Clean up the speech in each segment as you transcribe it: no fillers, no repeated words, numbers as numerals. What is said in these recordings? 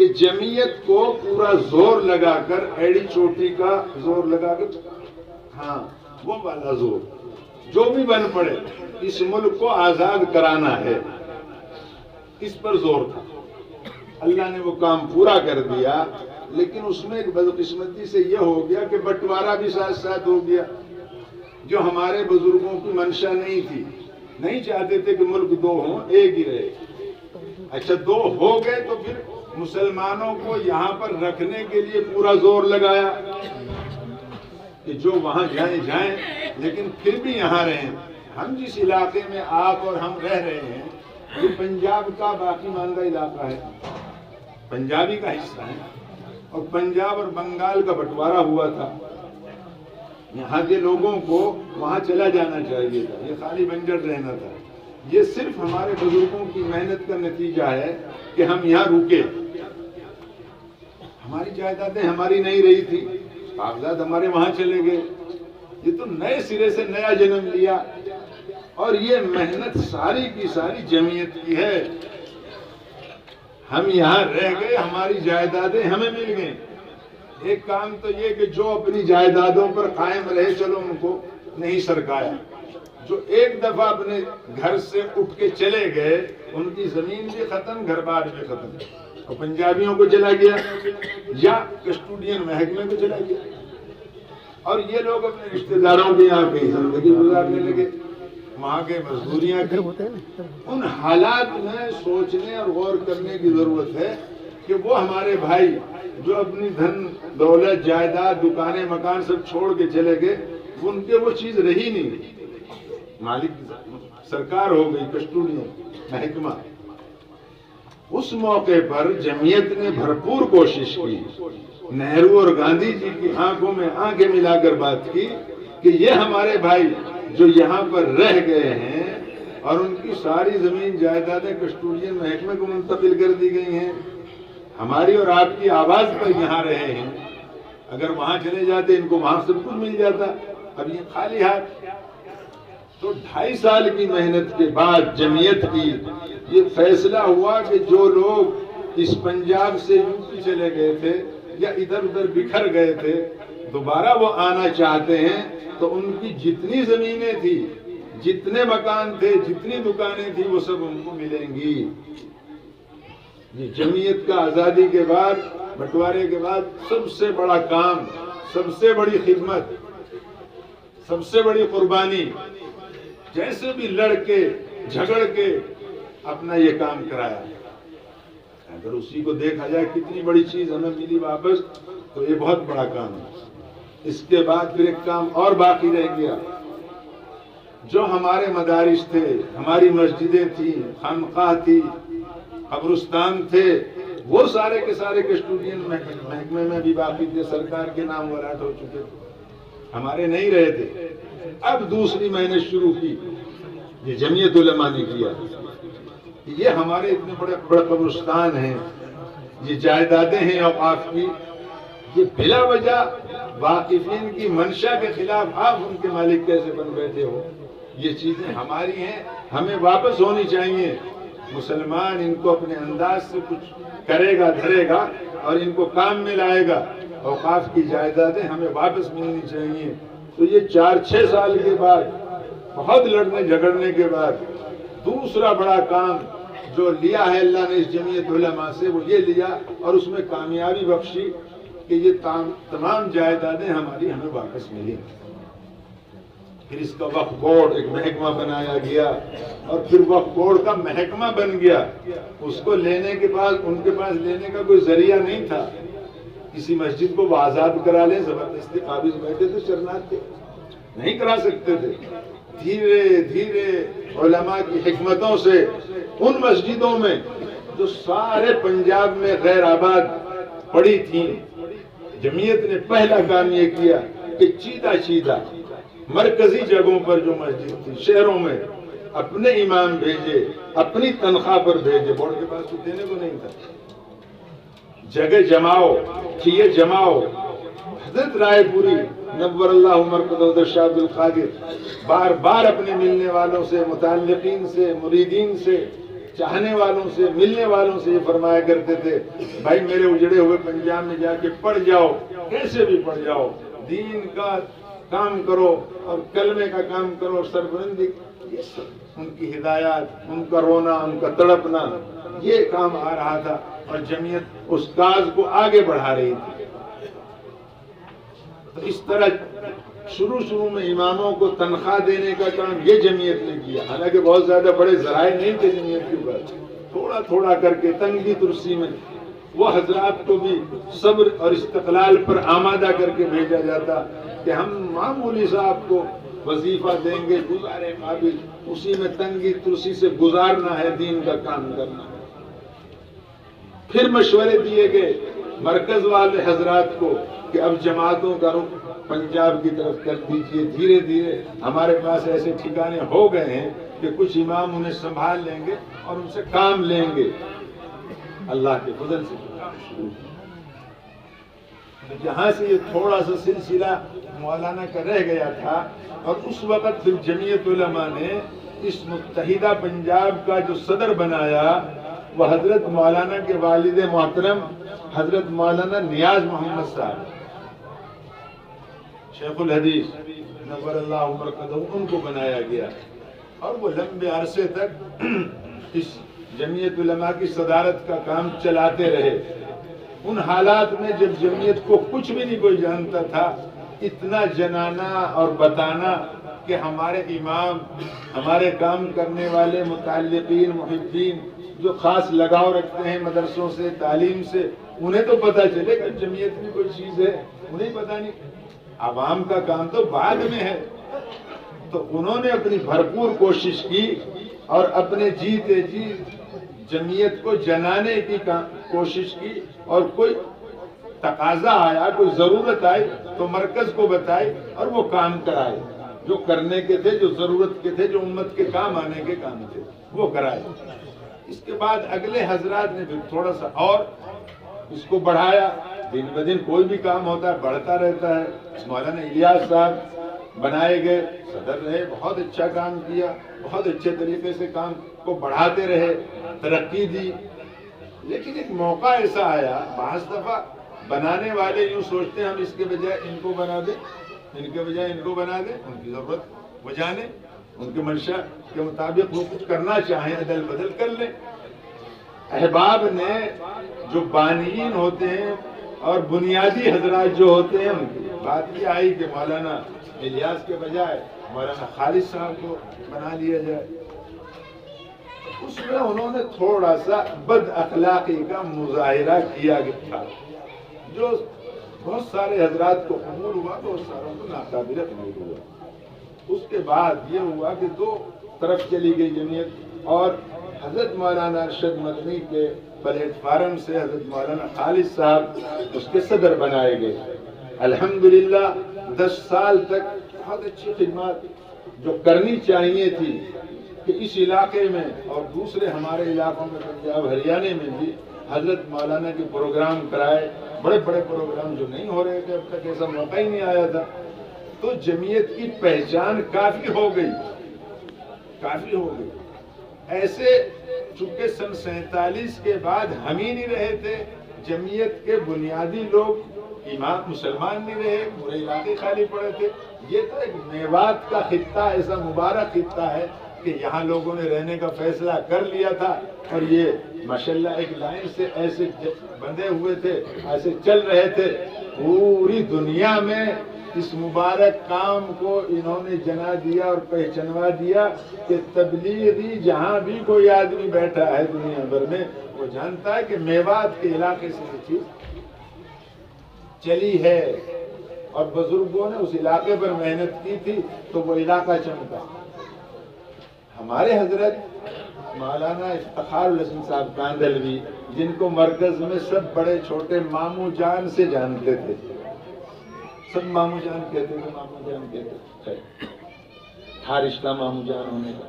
کہ جمعیت کو پورا زور لگا کر، ایڑی چوٹی کا زور لگا کر، ہاں وہ والا زور جو بھی بن پڑے اس ملک کو آزاد کرانا ہے، اس پر زور تھا۔ اللہ نے وہ کام پورا کر دیا، لیکن اس میں ایک بدقسمتی سے یہ ہو گیا کہ بٹوارا بھی ساتھ ساتھ ہو گیا، جو ہمارے بزرگوں کی منشا نہیں تھی، نہیں چاہتے تھے کہ ملک دو ہوں، ایک ہی رہے۔ اچھا دو ہو گئے تو پھر مسلمانوں کو یہاں پر رکھنے کے لیے پورا زور لگایا کہ جو وہاں جائیں جائیں، لیکن پھر بھی یہاں رہیں۔ ہم جس علاقے میں آپ اور ہم رہ رہے ہیں یہ پنجاب کا باقی ماندہ علاقہ ہے، پنجابی کا حصہ ہے، اور پنجاب اور بنگال کا بٹوارا ہوا تھا۔ یہاں کے لوگوں کو وہاں چلا جانا چاہیے تھا، یہ خالی بنجر رہنا تھا۔ یہ صرف ہمارے بزرگوں کی محنت کا نتیجہ ہے کہ ہم یہاں رکے۔ ہماری جائیدادیں ہماری نہیں رہی تھی، کاغذات ہمارے وہاں چلے گئے، یہ تو نئے سرے سے نیا جنم لیا، اور یہ محنت ساری کی ساری جمعیت کی ہے۔ ہم یہاں رہ گئے، ہماری جائیدادیں ہمیں مل گئیں۔ ایک کام تو یہ کہ جو اپنی جائیدادوں پر قائم رہے، چلو ان کو نہیں سرکایا۔ جو ایک دفعہ اپنے گھر سے اٹھ کے چلے گئے، ان کی زمین بھی ختم، گھر بار بھی ختم، اور پنجابیوں کو چلا گیا یا کسٹوڈین محکمے کو چلا گیا، اور یہ لوگ اپنے رشتہ داروں کے یہاں کہیں زندگی گزارنے لگے، وہاں کے مزدوریاں کی۔ ان حالات میں سوچنے اور غور کرنے کی ضرورت ہے کہ وہ ہمارے بھائی جو اپنی دھن دولت جائیداد دکانیں مکان سب چھوڑ کے چلے گئے، ان کے وہ چیز رہی نہیں، مالک سرکار ہو گئی، کسٹوڈین محکمہ۔ اس موقع پر جمعیت نے بھرپور کوشش کی، نہرو اور گاندھی جی کی آنکھوں میں آنکھیں ملا کر بات کی کہ یہ ہمارے بھائی جو یہاں پر رہ گئے ہیں اور ان کی ساری زمین جائیدادیں کسٹوڈین محکمے کو منتقل کر دی گئی ہیں، ہماری اور آپ کی آواز پر یہاں رہے ہیں، اگر وہاں چلے جاتے ان کو وہاں سب کچھ مل جاتا، اب یہ خالی ہاتھ۔ تو 2.5 سال کی محنت کے بعد جمعیت کی یہ فیصلہ ہوا کہ جو لوگ اس پنجاب سے یوپی چلے گئے تھے یا ادھر ادھر بکھر گئے تھے، دوبارہ وہ آنا چاہتے ہیں تو ان کی جتنی زمینیں تھی، جتنے مکان تھے، جتنی دکانیں تھی، وہ سب ان کو ملیں گی۔ یہ جمعیت کا آزادی کے بعد، بٹوارے کے بعد سب سے بڑا کام، سب سے بڑی خدمت، سب سے بڑی قربانی، جیسے بھی لڑ کے جھگڑ کے اپنا یہ کام کرایا۔ اگر اسی کو دیکھا جائے کتنی بڑی چیز ہمیں ملی واپس، تو یہ بہت بڑا کام ہے۔ اس کے بعد پھر ایک کام اور باقی رہ گیا، جو ہمارے مدارس تھے، ہماری مسجدیں تھیں، خانقاہ تھی، قبرستان تھے، وہ سارے کے سارے کسٹوڈین محکمے میں بھی باقی تھے، سرکار کے نام وراٹ ہو چکے تھے، ہمارے نہیں رہے تھے۔ اب دوسری محنت شروع کی، یہ جمعیت علماء نے کیا، یہ ہمارے اتنے بڑے بڑے قبرستان ہیں، یہ جائیدادیں ہیں اوقاف کی، یہ بلا وجہ واقفین کی منشا کے خلاف آپ ان کے مالک کیسے بن بیٹھے ہو؟ یہ چیزیں ہماری ہیں، ہمیں واپس ہونی چاہیے۔ مسلمان ان کو اپنے انداز سے کچھ کرے گا، دھرے گا اور ان کو کام میں لائے گا، اوقاف کی جائیدادیں ہمیں واپس ملنی چاہیے۔ تو یہ 4-6 سال کے بعد، بہت لڑنے جھگڑنے کے بعد، دوسرا بڑا کام جو لیا ہے اللہ نے اس جمعیت علماء سے، وہ یہ لیا اور اس میں کامیابی بخشی کہ یہ تمام جائیدادیں ہمیں واپس ملی۔ پھر اس کا وقف بورڈ ایک محکمہ بنایا گیا، اور پھر وقف بورڈ کا محکمہ بن گیا۔ اس کو لینے کے بعد ان کے پاس لینے کا کوئی ذریعہ نہیں تھا، کسی مسجد کو وہ آزاد کرا لیں، زبردستی قابض بیٹھے تھے، شرنات تھے، نہیں کرا سکتے تھے۔ دھیرے دھیرے علماء کی حکمتوں سے ان مسجدوں میں جو سارے پنجاب میں غیر آباد پڑی تھیں، جمعیت نے پہلا کام یہ کیا کہ چیدہ مرکزی جگہوں پر جو مسجد تھی شہروں میں اپنے امام بھیجے، اپنی تنخواہ پر بھیجے، بورڈ کے پاس کچھ دینے کو نہیں تھا، جگہ جماؤ، کیے جماؤ۔ حضرت رائے پوری نور اللہ مرقدہ شاہ عبد القادر بار بار اپنے ملنے والوں سے، متعلقین سے، مریدین سے چاہنے والوں سے ملنے والوں سے یہ فرمایا کرتے تھے بھائی میرے اجڑے ہوئے پنجاب میں جا کے پڑھ جاؤ، کیسے بھی پڑھ جاؤ، دین کا کام کرو اور کلمے کا کام کرو اور سربلندی، یہ سب ان کی ہدایات، ان کا رونا، ان کا تڑپنا، یہ کام آ رہا تھا اور جمعیت اس کاز کو آگے بڑھا رہی تھی۔ تو اس طرح شروع میں اماموں کو تنخواہ دینے کا کام یہ جمعیت نے کیا، حالانکہ بہت زیادہ بڑے ذرائع نہیں تھے جمعیت کے پاس، تھوڑا تھوڑا کر کے تنگی ترسی میں وہ حضرات کو بھی صبر اور استقلال پر آمادہ کر کے بھیجا جاتا کہ ہم معمولی صاحب کو وظیفہ دیں گے گزارے قابل، اسی میں تنگی ترسی سے گزارنا ہے، دین کا کام کرنا ہے۔ پھر مشورے دیے گئے مرکز والے حضرات کو کہ اب جماعتوں کا رخ پنجاب کی طرف کر دیجئے، دھیرے دھیرے ہمارے پاس ایسے ٹھکانے ہو گئے ہیں کہ کچھ امام انہیں سنبھال لیں گے اور ان سے کام لیں گے۔ اللہ کے فضل سے جہاں سے یہ تھوڑا سا سلسلہ مولانا کا رہ گیا تھا، اور اس وقت پھر جمعیت علماء نے اس متحدہ پنجاب کا جو صدر بنایا وہ حضرت مولانا کے والد محترم حضرت مولانا نیاز محمد صاحب، شیخ الحدیث نور اللہ مرقدہ، ان کو بنایا گیا، اور وہ لمبے عرصے تک اس جمعیت علماء کی صدارت کا کام چلاتے رہے۔ ان حالات میں جب جمعیت کو کچھ بھی نہیں کوئی جانتا تھا، اتنا جنانا اور بتانا کہ ہمارے امام، ہمارے کام کرنے والے متعلقین محبین جو خاص لگاؤ رکھتے ہیں مدرسوں سے، تعلیم سے، انہیں تو پتہ چلے کہ جمعیت میں کوئی چیز ہے، انہیں پتہ نہیں، عوام کا کام تو بعد میں ہے۔ تو انہوں نے اپنی بھرپور کوشش کی اور اپنے جیتے جی جمعیت کو جنانے کی کوشش کی، اور کوئی تقاضا آیا، کوئی ضرورت آئی تو مرکز کو بتائی اور وہ کام کرائے، جو کرنے کے تھے، جو ضرورت کے تھے، جو امت کے کام آنے کے کام تھے، وہ کرائے۔ اس کے بعد اگلے حضرات نے پھر تھوڑا سا اور اس کو بڑھایا، دن بدن کوئی بھی کام ہوتا ہے بڑھتا رہتا ہے۔ مولانا الیاس صاحب بنائے گئے، صدر رہے، بہت اچھا کام کیا، بہت اچھے طریقے سے کام کو بڑھاتے رہے، ترقی دی۔ لیکن ایک موقع ایسا آیا، بعض دفعہ بنانے والے یوں سوچتے ہیں ہم اس کے بجائے ان کو بنا دیں، ان کے بجائے ان کو بنا دیں، ان کی ضرورت وہ جانے، ان کے منشا کے مطابق وہ کچھ کرنا چاہیں عدل بدل کر لیں۔ احباب نے جو بانیین ہوتے ہیں اور بنیادی حضرات جو ہوتے ہیں، ان کی بات یہ آئی کہ مولانا الیاس کے بجائے مولانا خالد صاحب کو بنا لیا جائے۔ اس میں انہوں نے تھوڑا سا بد اخلاقی کا مظاہرہ کیا تھا، جو بہت سارے حضرات کو قبول ہوا، بہت ساروں کو ناقابل قبول ہوا۔ اس کے بعد یہ ہوا کہ دو طرف چلی گئی جمعیت، اور حضرت مولانا ارشد مدنی کے پلیٹ فارم سے حضرت مولانا خالد صاحب اس کے صدر بنائے گئے۔ الحمدللہ 10 سال تک بہت اچھی خدمات جو کرنی چاہیے تھی کہ اس علاقے میں اور دوسرے ہمارے علاقوں میں پنجاب ہریانے میں بھی حضرت مولانا کے پروگرام کرائے، بڑے بڑے پروگرام جو نہیں ہو رہے تھے اب تک، ایسا موقع ہی نہیں آیا تھا۔ تو جمعیت کی پہچان کافی ہو گئی، کافی ہو گئی۔ ایسے چونکہ سن 47 کے بعد ہم ہی نہیں رہے تھے، جمعیت کے بنیادی لوگ امام مسلمان نہیں رہے، پورے علاقے خالی پڑے تھے۔ یہ تو ایک میوات کا خطہ، ایسا مبارک خطہ ہے کہ یہاں لوگوں نے رہنے کا فیصلہ کر لیا تھا، اور یہ ماشاءاللہ ایک لائن سے ایسے بندھے ہوئے تھے، ایسے چل رہے تھے۔ پوری دنیا میں اس مبارک کام کو انہوں نے جنا دیا اور پہچنوا دیا کہ تبلیغی جہاں بھی کوئی آدمی بیٹھا ہے دنیا بھر میں، وہ جانتا ہے کہ میوات کے علاقے سے یہ چیز چلی ہے، اور بزرگوں نے اس علاقے پر محنت کی تھی تو وہ علاقہ چمکا۔ ہمارے حضرت مولانا افتخار الحسن صاحب کاندھلوی، جن کو مرکز میں سب بڑے چھوٹے ماموں جان سے جانتے تھے، سب ماموں جان کہتے تھے، ماموں جان کہتے تھے، ہر رشتہ ماموں جان ہونے کا۔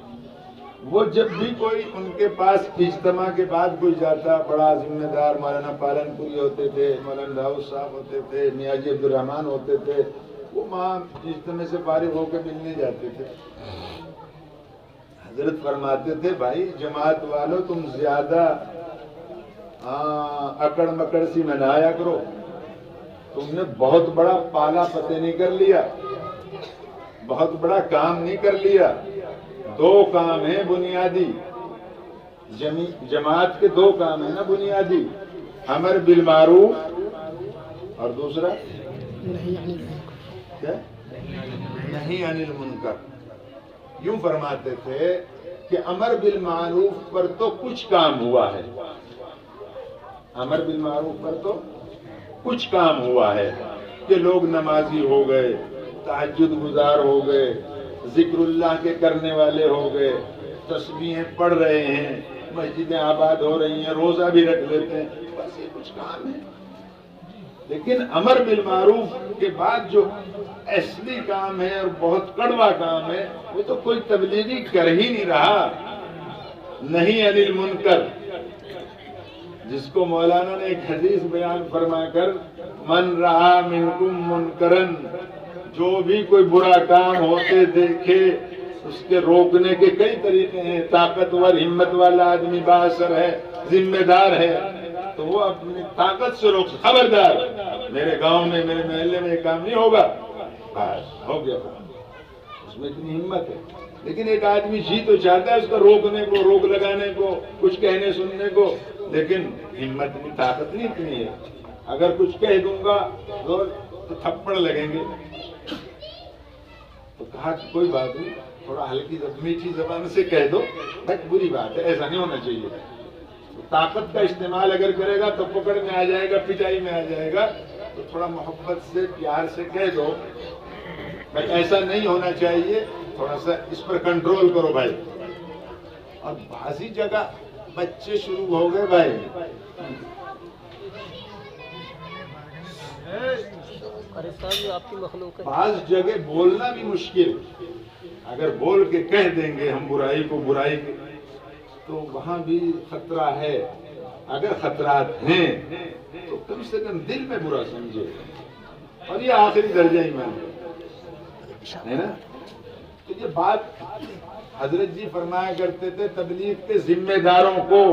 وہ جب بھی کوئی ان کے پاس اجتماع کے بعد کوئی جاتا، بڑا ذمہ دار مولانا پالن پوری ہوتے تھے، مولانا داؤد صاحب ہوتے تھے، میاں جی عبد الرحمن ہوتے تھے، وہ وہاں اجتماع سے فارغ ہو کے ملنے جاتے تھے۔ حضرت فرماتے تھے بھائی جماعت والوں تم زیادہ اکڑ مکڑ سی منایا کرو، تم نے بہت بڑا پالا فتح نہیں کر لیا، بہت بڑا کام نہیں کر لیا۔ دو کام ہیں بنیادی، جماعت کے دو کام ہیں نا بنیادی، امر بالمعروف اور دوسرا کیا؟ نہی عن المنکر۔ یوں فرماتے تھے کہ امر بالمعروف پر تو کچھ کام ہوا ہے، امر بالمعروف پر تو کچھ کام ہوا ہے کہ لوگ نمازی ہو گئے، تہجد گزار ہو گئے، ذکر اللہ کے کرنے والے ہو گئے، تسبیحیں پڑھ رہے ہیں، مسجدیں آباد ہو رہی ہیں، روزہ بھی رکھ لیتے ہیں، بس یہ کچھ کام ہے۔ لیکن امر بالمعروف کے بعد جو اصلی کام ہے اور بہت کڑوا کام ہے وہ تو کوئی تبلیغی کر ہی نہیں رہا۔ نہیں عن المنکر، جس کو مولانا نے ایک حدیث بیان فرما کر من رہا منکم منکرن، جو بھی کوئی برا کام ہوتے دیکھے اس کے روکنے کے کئی طریقے ہیں، طاقتور ہمت والا آدمی بااثر ہے، ذمہ دار ہے تو وہ اپنی طاقت سے روک، خبردار میرے گاؤں میں میرے محلے میں یہ کام نہیں ہوگا، بس ہو گیا، اس میں اتنی ہمت ہے۔ لیکن ایک آدمی جی تو چاہتا ہے اس کو روکنے کو، روک لگانے کو، کچھ کہنے سننے کو، لیکن ہمت نہیں، طاقت نہیں اتنی ہے۔ اگر کچھ کہہ دوں گا تو تھپڑ لگیں گے، تو کہا کہ کوئی بات نہیں، تھوڑا ہلکی میٹھی زبان سے کہہ دو، بس بری بات ہے، ایسا نہیں ہونا چاہیے۔ طاقت کا استعمال اگر کرے گا تو پکڑ میں آ جائے گا، پٹائی میں آ جائے گا، تو تھوڑا محبت سے پیار سے کہہ دو، بس ایسا نہیں ہونا چاہیے، تھوڑا سا اس پر کنٹرول کرو بھائی۔ اور بعضی جگہ بچے شروع ہو گئے بھائی، بعض جگہ بولنا بھی مشکل، اگر بول کے کہہ دیں گے ہم برائی کو برائی کے تو وہاں بھی خطرہ ہے۔ اگر خطرات ہیں تو کم سے کم دل میں برا سمجھے، اور یہ آخری درجہ ایمان ہے نا۔ تو یہ بات حضرت جی فرمایا کرتے تھے تبلیغ کے ذمہ داروں کو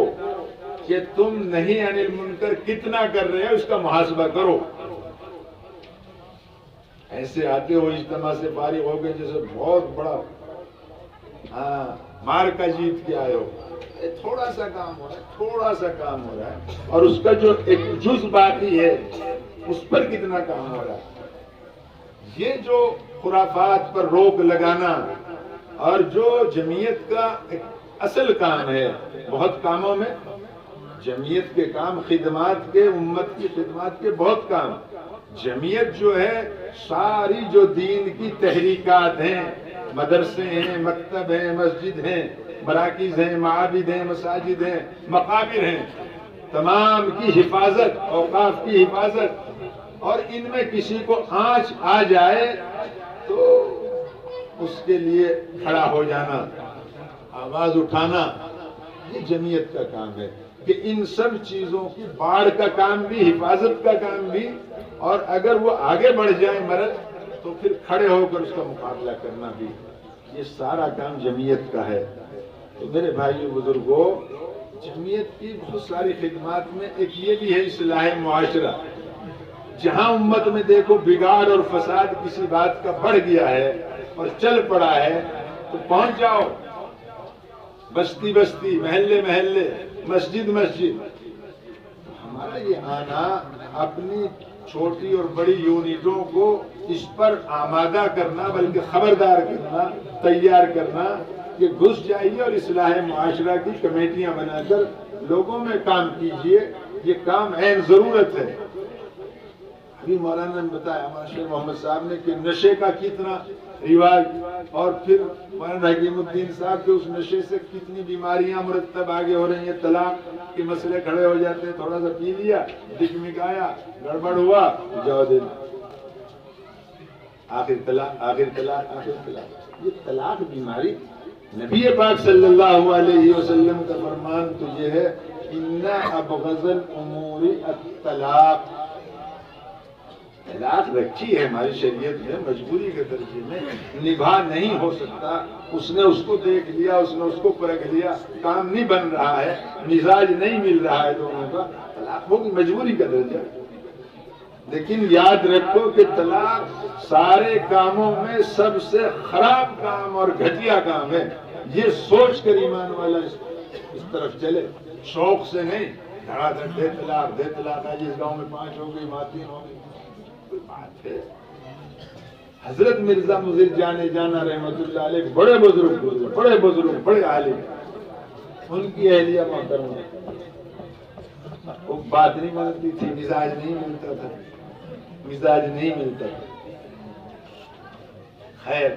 کہ تم نہیں عن المنکر کتنا کر رہے ہو، اس کا محاسبہ کرو۔ ایسے آتے ہو اجتماع سے فارغ ہو گئے جیسے بہت بڑا مار کا جیت کے آئے ہو، تھوڑا سا کام ہو رہا ہے، تھوڑا سا کام ہو رہا ہے، اور اس کا جو ایک جز باقی ہے اس پر کتنا کام ہو رہا ہے۔ یہ جو خرافات پر روک لگانا اور جو جمعیت کا ایک اصل کام ہے، بہت کاموں میں جمعیت کے کام، خدمات کے، امت کی خدمات کے بہت کام، جمعیت جو ہے ساری جو دین کی تحریکات ہیں، مدرسے ہیں، مکتب ہیں، مسجد ہیں، مراکز ہیں، معابد ہیں، مساجد ہیں، مقابر ہیں، تمام کی حفاظت، اوقاف کی حفاظت، اور ان میں کسی کو آنچ آ جائے تو اس کے لیے کھڑا ہو جانا، آواز اٹھانا، یہ جمعیت کا کام ہے کہ ان سب چیزوں کی باڑ کا کام بھی، حفاظت کا کام بھی، اور اگر وہ آگے بڑھ جائے مرض تو پھر کھڑے ہو کر اس کا مقابلہ کرنا بھی، یہ سارا کام جمعیت کا ہے۔ تو میرے بھائیو بزرگوں، جمعیت کی بہت ساری خدمات میں ایک یہ بھی ہے اصلاح معاشرہ۔ جہاں امت میں دیکھو بگاڑ اور فساد کسی بات کا بڑھ گیا ہے اور چل پڑا ہے تو پہنچ جاؤ، بستی بستی، محلے محلے، مسجد مسجد۔ ہمارا یہ آنا اپنی چھوٹی اور بڑی یونٹوں کو اس پر آمادہ کرنا، بلکہ خبردار کرنا، تیار کرنا کہ گھس جائیے اور اصلاح معاشرہ کی کمیٹیاں بنا کر لوگوں میں کام کیجئے، یہ کام عین ضرورت ہے۔ ابھی مولانا نے بتایا ہمارے شیخ محمد صاحب نے کہ نشے کا کتنا رواج، اور پھر مولانا حکیم الدین صاحب کے اس نشے سے کتنی بیماریاں مرتب آگے ہو رہی ہیں، طلاق کے مسئلے کھڑے ہو جاتے ہیں، تھوڑا سا پی لیا، ڈگمگایا، گڑبڑ ہوا، جاؤ دے آخر طلاق، آخر طلاق، آخر طلاق۔ یہ طلاق بیماری، نبی پاک صلی اللہ علیہ وسلم کا فرمان تو یہ ہے اِنَّ أَبْغَضَ الْأُمُورِ الطلاق، طلاق رکھی ہے ہماری شریعت میں مجبوری کے درجے میں، نبھا نہیں ہو سکتا، اس نے اس کو دیکھ لیا، اس نے اس کو پرکھ لیا، کام نہیں بن رہا ہے، مزاج نہیں مل رہا ہے دونوں کا، طلاق ہوگی، مجبوری کا درجہ۔ لیکن یاد رکھو کہ طلاق سارے کاموں میں سب سے خراب کام اور گھٹیا کام ہے، یہ سوچ کر ایمان والا اس طرف چلے، شوق سے نہیں، دھڑا دھڑ دے طلاق ہے، جس گاؤں میں 5 ہو گئی، وہاں 3 ہو گئی، کوئی بات ہے؟ حضرت مرزا مظہر جانا رحمت اللہ علیہ بڑے بزرگ بڑے عالم، ان کی اہلیہ محترمہ، وہ بات نہیں مانتی تھی، مزاج نہیں ملتا تھا، خیر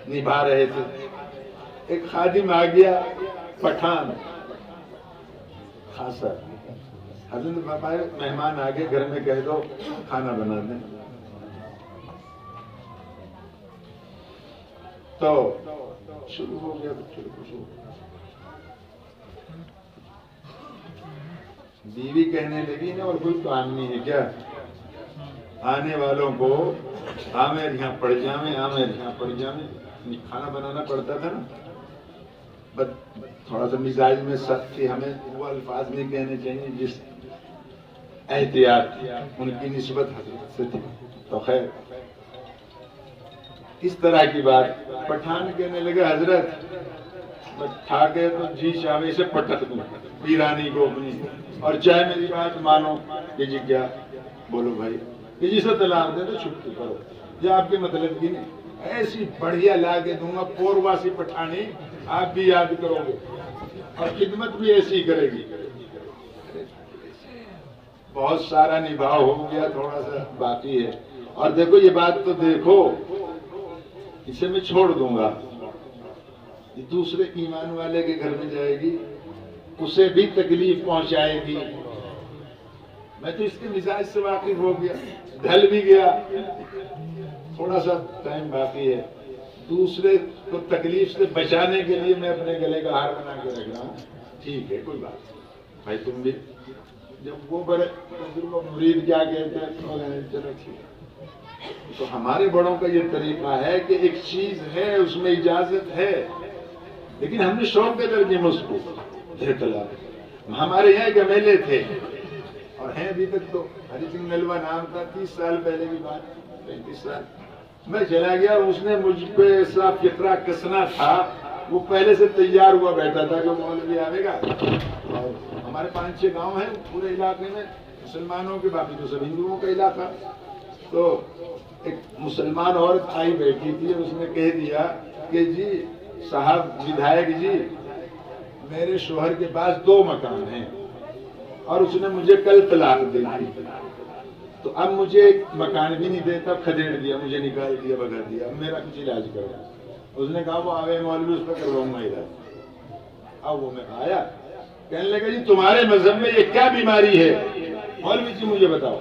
نبھا رہے تھے۔ ایک خادم آ گیا پٹھان خاصا، حضرت بابا مہمان آگے، گھر میں کہہ دو کھانا بنا دیں، تو شروع ہو گیا، بیوی کہنے لگی نا، اور کوئی کام نہیں ہے کیا، آنے والوں کو آمیر یہاں پڑ جامیں، کھانا بنانا پڑتا تھا نا، بس تھوڑا سا مزاج میں سخت تھی، ہمیں وہ الفاظ نہیں کہنے چاہیے جس احتیاط ان کی نسبت حضرت سے تھی، تو خیر اس طرح کی بات۔ پٹھان کہنے لگے حضرت کھا کے تو جی چاہے سے پٹک دوں پیرانی کو اپنی، اور چاہے میری بات مانو کہ جی کیا بولو بھائی، کہ جی سے طلاق دے تو چھٹی کرو، یہ آپ کے مطلب کی نہیں، ایسی بڑھیا لا کے دوں گا پورواسی پٹھانی، آپ بھی یاد کرو گے اور خدمت بھی ایسی کرے گی۔ بہت سارا نبھاؤ ہو گیا، تھوڑا سا باقی ہے، اور دیکھو یہ بات تو دیکھو، اسے میں چھوڑ دوں گا، یہ دوسرے ایمان والے کے گھر میں جائے گی، اسے بھی تکلیف پہنچائے گی، میں تو اس کے مزاج سے واقف ہو گیا، ڈھل بھی گیا، تھوڑا سا ٹائم باقی ہے، دوسرے کو تکلیف سے بچانے کے لیے میں اپنے گلے کا ہار بنا کے رکھ رہا ہوں، ٹھیک ہے کوئی بات بھائی، تم بھی جب وہ بڑے مرید کیا کہتے ہیں، چلو ٹھیک ہے۔ تو ہمارے بڑوں کا یہ طریقہ ہے کہ ایک چیز ہے اس میں اجازت ہے، لیکن ہم نے شوق کے درجے میں اس کو دے طلاق۔ ہمارے یہاں ایک MLA تھے اور ہیں ابھی تک، تو ہری سنگھ نلوا نام تھا، 30 سال پہلے کی بات، 35 سال، میں چلا گیا، اس نے مجھ پہ ایسا فطرہ کسنا تھا، وہ پہلے سے تیار ہوا بیٹھا تھا کہ مولوی آئے گا، اور ہمارے 5-6 گاؤں ہیں پورے علاقے میں مسلمانوں کے، باقی تو سب ہندوؤں کا علاقہ، تو ایک مسلمان عورت آئی بیٹھی تھی، اس نے کہہ دیا کہ جی صاحب ودھائک جی، میرے شوہر کے پاس 2 مکان ہیں اور اس نے مجھے کل طلاق دے دی، تو اب مجھے ایک مکان بھی نہیں دیتا، کھدیڑ دیا، مجھے نکال دیا، بغیر دیا، اب میرا کچھ علاج کرو۔ اس نے کہا وہ آگے مولوی، اس پہ کرواؤں گا علاج۔ اب وہ میں آیا، کہنے لگا جی تمہارے مذہب میں یہ کیا بیماری ہے مولوی جی مجھے بتاؤ،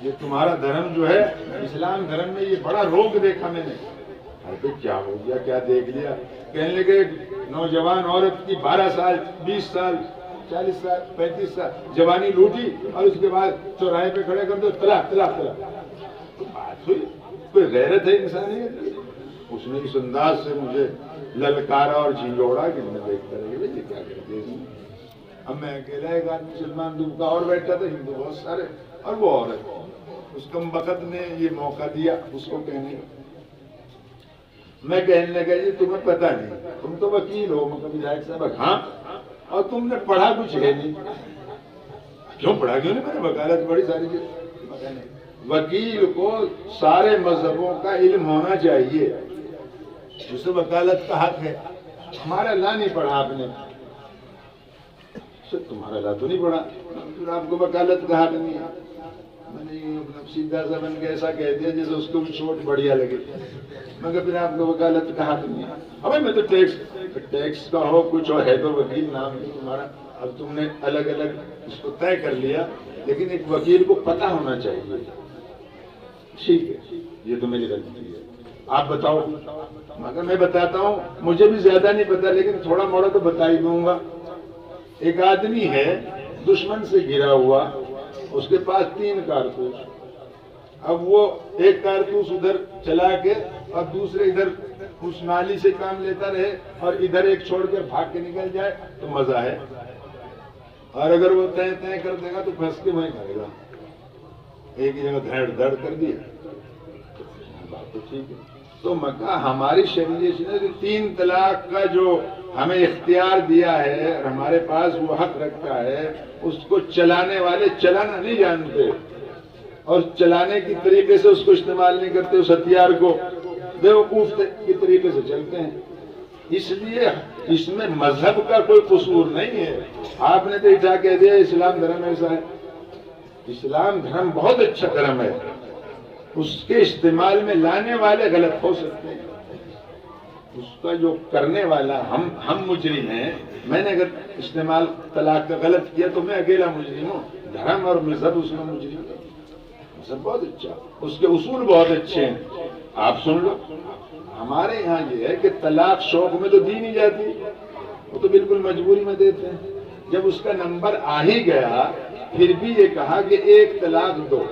یہ تمہارا دھرم جو ہے اسلام دھرم میں یہ بڑا روگ دیکھا میں نے۔ ارے کیا ہو گیا، کیا دیکھ لیا؟ کہنے لگے نوجوان عورت کی 12 سال 20 سال 40 سال 35 سال جوانی لوٹی، اور اس کے بعد چوراہے پہ کھڑے کر دو طلاق طلاق طلاق، بات ہوئی؟ کوئی غیرت ہے انسانیت؟ اس نے اس انداز سے مجھے للکارا اور جھنجھوڑا کہ میں دیکھتا رہے یہ کیا کرتے ہیں۔ اب میں اکیلا ایک آدمی مسلمان دبکا اور بیٹھا تھا، ہندو بہت سارے، اور وہ عورت، اس کم بخت نے یہ موقع دیا اس کو کہنے کا۔ میں کہنے لگا جی تمہیں پتہ نہیں، تم تو وکیل ہو، میں کبھی ودھائک صاحب، ہاں، اور تم نے پڑھا کچھ ہے نہیں۔ کیوں پڑھا کیوں نہیں؟ میں نے وکالت بڑی ساری چیز۔ وکیل کو سارے مذہبوں کا علم ہونا چاہیے، جسے وکالت کا حق ہے۔ ہمارا لا نہیں پڑھا آپ نے، تمہارا لا تو نہیں پڑھا، پھر آپ کو وکالت کا حق نہیں ہے۔ میں نے سیدھا سا بن کے ایسا کہہ دیا جیسے اس کو بھی چھوٹ بڑھیا لگے، مگر پھر آپ کو وکالت کا حق نہیں ہے۔ اب میں تو ٹیکس کا ہو کچھ ہو، ہے تو وکیل نام ہے تمہارا، اب تم نے الگ الگ اس کو طے کر لیا، لیکن ایک وکیل کو پتہ ہونا چاہیے۔ ٹھیک ہے، یہ تو میری غلطی ہے، آپ بتاؤ۔ مگر میں بتاتا ہوں، مجھے بھی زیادہ نہیں پتا، لیکن تھوڑا موڑا تو بتا ہی دوں گا۔ ایک آدمی ہے دشمن سے گھرا ہوا، اس کے پاس 3 کارتوس، اب وہ ایک کارتوس ادھر چلا کے اور دوسرے ادھر اس نالی سے کام لیتا رہے اور ادھر ایک چھوڑ کر بھاگ کے نکل جائے تو مزہ ہے، اور اگر وہ طے کر دے گا تو پھنس کے وہیں کرے گا، ایک ہی جگہ دھڑ دھڑ کر دیا بات تو ٹھیک ہے۔ تو مکہ ہماری شریعت نے 3 طلاق کا جو ہمیں اختیار دیا ہے اور ہمارے پاس وہ حق رکھا ہے، اس کو چلانے والے چلانا نہیں جانتے اور چلانے کی طریقے سے اس کو استعمال نہیں کرتے، اس ہتھیار کو بیوقوف کے طریقے سے چلتے ہیں۔ اس لیے اس میں مذہب کا کوئی قصور نہیں ہے۔ آپ نے تو اٹھا کہہ دیا اسلام دھرم ایسا ہے، اسلام دھرم بہت اچھا دھرم ہے، اس کے استعمال میں لانے والے غلط ہو سکتے ہیں، اس کا جو کرنے والا ہم مجرم ہیں۔ میں نے اگر استعمال طلاق کا غلط کیا تو میں اکیلا مجرم ہوں، دھرم اور مذہب اس میں مجرم ہے۔ مذہب بہت اچھا، اس کے اصول بہت اچھے ہیں، آپ سن لو۔ ہمارے یہاں یہ ہے کہ طلاق شوق میں تو دی نہیں جاتی، وہ تو بالکل مجبوری میں دیتے ہیں۔ جب اس کا نمبر آ ہی گیا پھر بھی یہ کہا کہ 1 طلاق دو،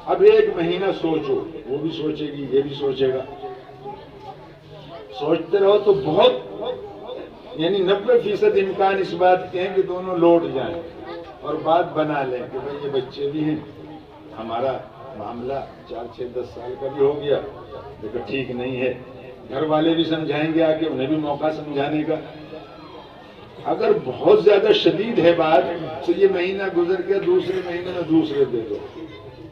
اب 1 مہینہ سوچو، وہ بھی سوچے گی یہ بھی سوچے گا، سوچتے رہو تو بہت یعنی 90% امکان اس بات کے ہیں کہ دونوں لوٹ جائیں اور بات بنا لیں کہ بھئی یہ بچے بھی ہیں، ہمارا معاملہ 4 6 10 سال کا بھی ہو گیا، لیکن ٹھیک نہیں ہے، گھر والے بھی سمجھائیں گے آگے، انہیں بھی موقع سمجھانے کا۔ اگر بہت زیادہ شدید ہے بات تو یہ مہینہ گزر کے دوسرے مہینے میں دوسرے دے دو۔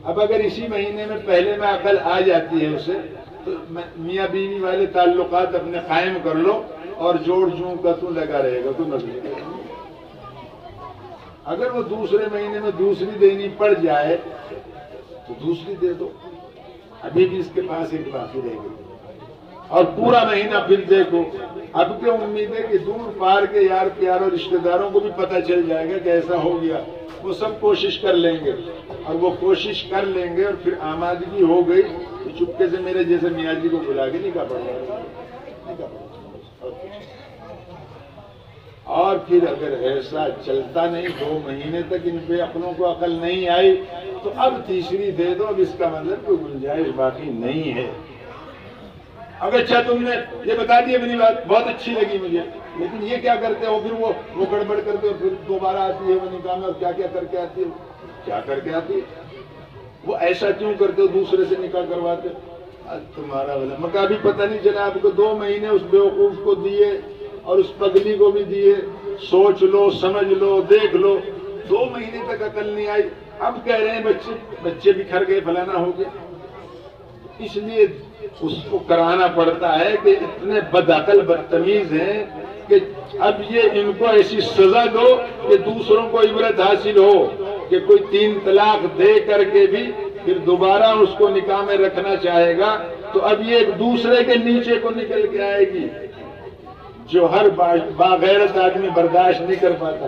اب اگر اسی مہینے میں پہلے میں عقل آ جاتی ہے اسے تو میاں بیوی والے تعلقات اپنے قائم کر لو اور جوڑ جوں کا تو لگا رہے گا، کوئی مسئلہ نہیں۔ اگر وہ دوسرے مہینے میں دوسری دینی پڑ جائے تو دوسری دے دو، ابھی بھی اس کے پاس ایک باقی رہ گئی، اور پورا مہینہ پھر دیکھو۔ اب کیا امید ہے کہ دور پار کے یار پیار اور رشتہ داروں کو بھی پتہ چل جائے گا کہ ایسا ہو گیا، وہ سب کوشش کر لیں گے، اور وہ کوشش کر لیں گے اور پھر آمادگی ہو گئی تو چپکے سے میرے جیسے میاں جی کو بلا کے نکاح پڑھا گا۔ اور پھر اگر ایسا چلتا نہیں 2 مہینے تک ان پہ اپنوں کو عقل نہیں آئی تو اب تیسری دے دو، اب اس کا مطلب کوئی گنجائش باقی نہیں ہے۔ اگر اچھا تم نے یہ بتا دی اپنی بات بہت اچھی لگی مجھے، لیکن یہ کیا کرتے ہو پھر وہ گڑبڑ کرتے ہو، پھر دوبارہ آتی ہے وہ نکاح میں اور کیا کیا کر کے آتی ہے، کیا کر کے آتی ہے، وہ ایسا کیوں کرتے ہو دوسرے سے نکاح کرواتے تمہارا والا مکہ بھی پتہ نہیں چلا آپ کو 2 مہینے اس بیوقوف کو دیے اور اس پگلی کو بھی دیے، سوچ لو سمجھ لو دیکھ لو، 2 مہینے تک عقل نہیں آئی، اب کہہ رہے ہیں بچے بھی کھر گئے فلانا ہو گیا۔ اس لیے اس کو کرانا پڑتا ہے کہ اتنے بدعقل بدتمیز ہیں کہ اب یہ ان کو ایسی سزا دو کہ دوسروں کو عبرت حاصل ہو کہ کوئی 3 طلاق دے کر کے بھی پھر دوبارہ اس کو نکاح میں رکھنا چاہے گا تو اب یہ ایک دوسرے کے نیچے کو نکل کے آئے گی جو ہر باغیرت آدمی برداشت نہیں کر پاتا۔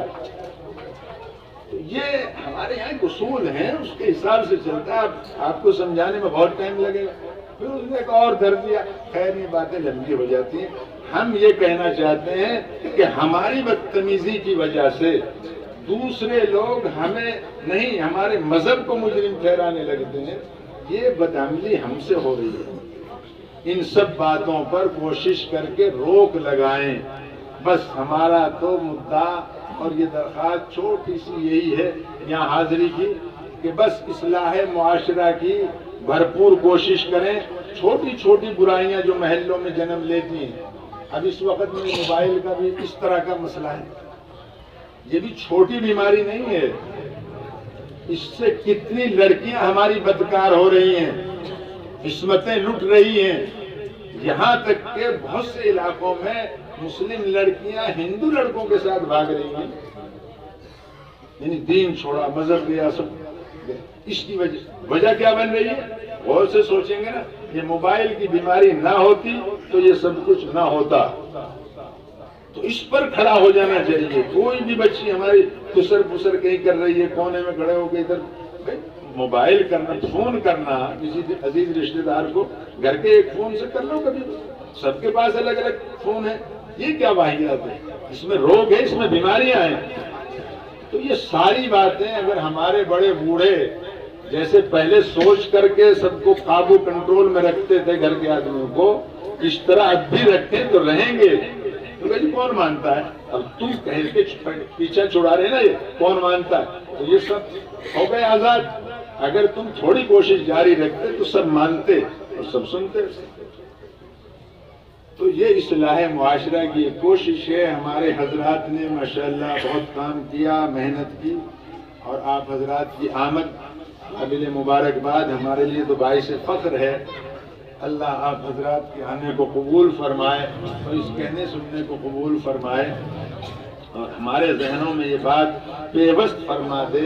یہ ہمارے یہاں ایک اصول ہیں، اس کے حساب سے چلتا ہے، آپ کو سمجھانے میں بہت ٹائم لگے گا۔ پھر اس نے ایک اور دھر دیا، خیر یہ باتیں لمبی ہو جاتی ہیں۔ ہم یہ کہنا چاہتے ہیں کہ ہماری بدتمیزی کی وجہ سے دوسرے لوگ ہمیں نہیں ہمارے مذہب کو مجرم ٹھہرانے لگتے ہیں، یہ بدعملی ہم سے ہو رہی ہے۔ ان سب باتوں پر کوشش کر کے روک لگائیں، بس ہمارا تو مدعا اور یہ درخواست چھوٹی سی یہی ہے یہاں حاضری کی کہ بس اصلاح معاشرہ کی بھرپور کوشش کریں۔ چھوٹی چھوٹی برائیاں جو محلوں میں جنم لیتی ہیں، اب اس وقت میں موبائل کا بھی اس طرح کا مسئلہ ہے، یہ بھی چھوٹی بیماری نہیں ہے، اس سے کتنی لڑکیاں ہماری بدکار ہو رہی ہیں، عصمتیں لٹ رہی ہیں، یہاں تک کہ بہت سے علاقوں میں مسلم لڑکیاں ہندو لڑکوں کے ساتھ بھاگ رہی ہیں، یعنی دین چھوڑا مذہب گیا سب۔ اس کی وجہ کیا بن رہی ہے؟ غور سے سوچیں گے نا، یہ موبائل کی بیماری نہ ہوتی تو یہ سب کچھ نہ ہوتا۔ تو اس پر کھڑا ہو جانا چاہیے۔ کوئی بھی بچی ہماری پسر پسر کہیں کر رہی ہے، کونے میں کھڑے ہو کے ادھر موبائل کرنا، فون کرنا کسی عزیز رشتہ دار کو گھر کے ایک فون سے کر لو، کبھی سب کے پاس الگ الگ فون ہے، یہ کیا واحد ہے؟ اس میں روگ ہے، اس میں بیماریاں ہیں۔ تو یہ ساری باتیں اگر ہمارے بڑے بوڑھے جیسے پہلے سوچ کر کے سب کو قابو کنٹرول میں رکھتے تھے گھر کے آدمیوں کو، اس طرح اب بھی رکھیں تو رہیں گے۔ تو جی کون مانتا ہے؟ اب تم کہہ کے پیچھا چھڑا رہے نا، یہ کون مانتا ہے؟ تو یہ سب ہو گئے آزاد۔ اگر تم تھوڑی کوشش جاری رکھتے تو سب مانتے اور سب سنتے۔ تو یہ اصلاح معاشرہ کی ایک کوشش ہے۔ ہمارے حضرات نے ماشاءاللہ بہت کام کیا، محنت کی، اور آپ حضرات کی آمد قابل مبارکباد، ہمارے لیے تو باعث فخر ہے۔ اللہ آپ حضرات کے آنے کو قبول فرمائے اور اس کہنے سننے کو قبول فرمائے، اور ہمارے ذہنوں میں یہ بات پیوست فرما دے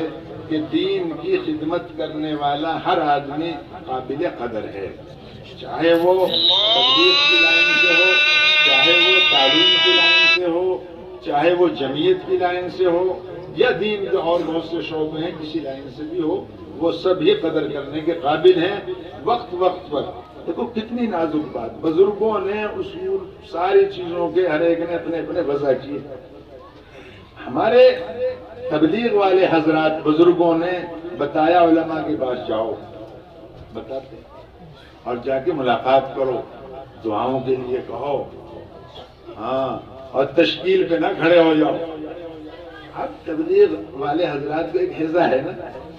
کہ دین کی خدمت کرنے والا ہر آدمی قابل قدر ہے، چاہے وہ تبلیغ کی لائن سے ہو، چاہے وہ تعلیم کی لائن سے ہو، چاہے وہ جمعیت کی لائن سے ہو، یا دین کے اور بہت سے شعبے ہیں کسی لائن سے بھی ہو، وہ سب ہی قدر کرنے کے قابل ہیں۔ وقت وقت پر دیکھو کتنی نازک بات، بزرگوں نے اصول ساری چیزوں کے ہر ایک نے اپنے اپنے وضع کیے۔ ہمارے تبلیغ والے حضرات بزرگوں نے بتایا علماء کے پاس جاؤ، بتاتے، اور جا کے ملاقات کرو، دعاؤں کے لیے کہو، ہاں، اور تشکیل پہ نہ کھڑے ہو جاؤ۔ اب تبلیغ والے حضرات کو ایک حصہ ہے نا،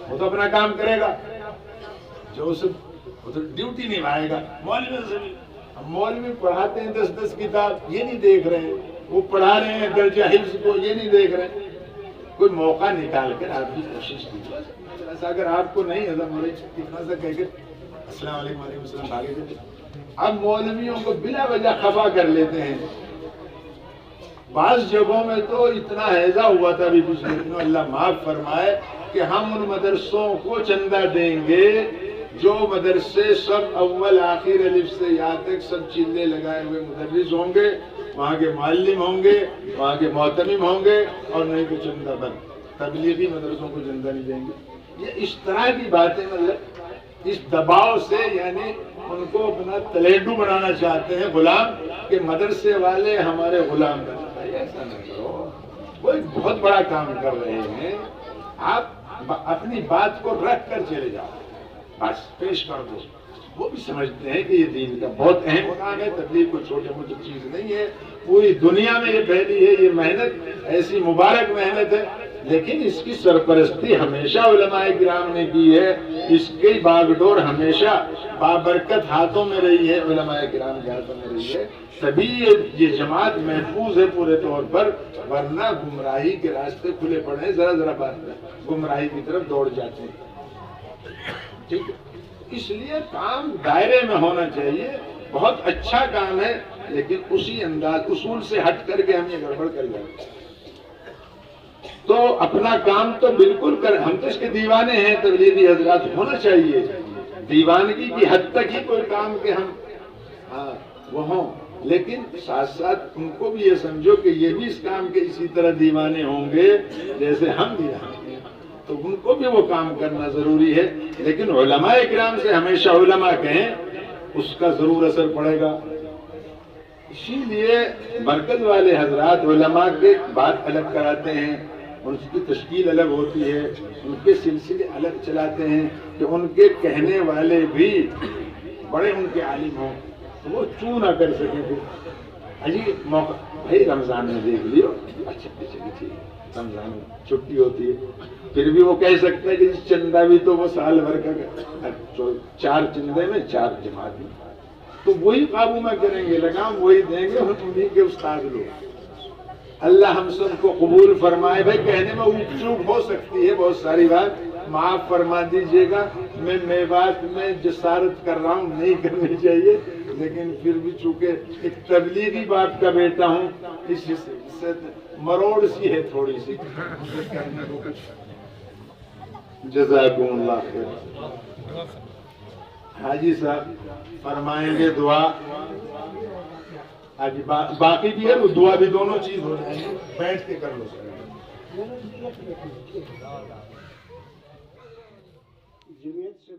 وہ تو اپنا کام کرے گا، جو اسے وہ تو ڈیوٹی نبھائے گا۔ مولوی پڑھاتے ہیں 10 کتاب، یہ نہیں دیکھ رہے ہیں، وہ پڑھا رہے ہیں درجہ حفظ کو، یہ نہیں دیکھ رہے ہیں۔ کوئی موقع نکال کر آپ بھی کوشش کیجیے، اگر آپ کو نہیں ہضم ہو رہی اتنا سا کہہ کے السلام علیکم وعلیکم السلام بھاگے تھے۔ اب مولویوں کو بلا وجہ خفا کر لیتے ہیں۔ بعض جگہوں میں تو اتنا ہیضہ ہوا تھا بھی پچھلے دنوں، اللہ معاف فرمائے، کہ ہم ان مدرسوں کو چندہ دیں گے جو مدرسے سب اول آخر الف سے یا تک سب چلے لگائے ہوئے مدرس ہوں گے، وہاں کے معلم ہوں گے، وہاں کے معتمم ہوں گے، اور نہیں تو چندہ بند تبلیغی مدرسوں کو چندہ نہیں دیں گے۔ یہ اس طرح کی باتیں، مطلب اس دباؤ سے، یعنی ان کو اپنا تلیڈو بنانا چاہتے ہیں، غلام، کہ مدرسے والے ہمارے غلام بنے۔ ایسا نہ کرو، وہ ایک بہت بڑا کام کر رہے ہیں، آپ اپنی بات کو رکھ کر چلے جاؤ، بس پیش کر دو۔ وہ بھی سمجھتے ہیں کہ یہ دین کا بہت اہم کام ہے، تبلیغ کوئی چھوٹی موٹی چیز نہیں ہے، پوری دنیا میں یہ پھیلی ہے، یہ محنت ایسی مبارک محنت ہے، لیکن اس کی سرپرستی ہمیشہ علماء کرام نے کی ہے، اس کی باغ ڈور ہمیشہ بابرکت ہاتھوں میں رہی ہے، علماء کرام کے ہاتھوں میں رہی ہے، تبھی یہ جماعت محفوظ ہے پورے طور پر، ورنہ گمراہی کے راستے کھلے پڑے ہیں، ذرا ذرا بات میں گمراہی کی طرف دوڑ جاتے ہیں۔ ٹھیک ہے، اس لیے کام دائرے میں ہونا چاہیے، بہت اچھا کام ہے، لیکن اسی انداز اصول سے ہٹ کر کے ہم یہ گڑبڑ کر جاتے ہیں۔ تو اپنا کام تو بالکل کر، ہم تو اس کے دیوانے ہیں، تبلیغی حضرات ہونا چاہیے، دیوانگی کی حد تک ہی کوئی کام کے ہم وہ ہوں، لیکن ساتھ ساتھ ان کو بھی یہ سمجھو کہ یہ بھی اس کام کے اسی طرح دیوانے ہوں گے جیسے ہم دیوانے ہیں، تو ان کو بھی وہ کام کرنا ضروری ہے، لیکن علماء کرام سے ہمیشہ علماء کہیں، اس کا ضرور اثر پڑے گا۔ اسی لیے مرکز والے حضرات علماء کے بات الگ کراتے ہیں، ان کی تشکیل الگ ہوتی ہے، ان کے سلسلے الگ چلاتے ہیں کہ ان کے کہنے والے بھی بڑے ان کے عالم ہوں، وہ چوں نہ کر سکیں پھر اجی موقع بھائی رمضان میں دیکھ لیو، اچھا ٹھیک رمضان میں چھٹی ہوتی ہے، پھر بھی وہ کہہ سکتے ہیں کہ چندہ بھی تو وہ سال بھر کا 4 چندے میں 4 جماعت میں، تو وہی قابو میں کریں گے، لگام وہی دیں گے، انہیں کے استاد لوگ۔ اللہ ہم سب کو قبول فرمائے۔ بھائی کہنے میں اوک چوک ہو سکتی ہے، بہت ساری بات معاف فرما دیجئے گا، میں بات میں جسارت کر رہا ہوں، نہیں کرنی چاہیے، لیکن پھر بھی چونکہ ایک تبلیغی باپ کا بیٹا ہوں، اس سے مروڑ سی ہے تھوڑی سی، جزاکم اللہ خیر۔ حاجی صاحب فرمائیں گے دعا، آج باقی بھی ہے وہ دعا بھی، دونوں چیز ہو جائیں گے، بیٹھ کے کر لو سر۔ جمعیت سے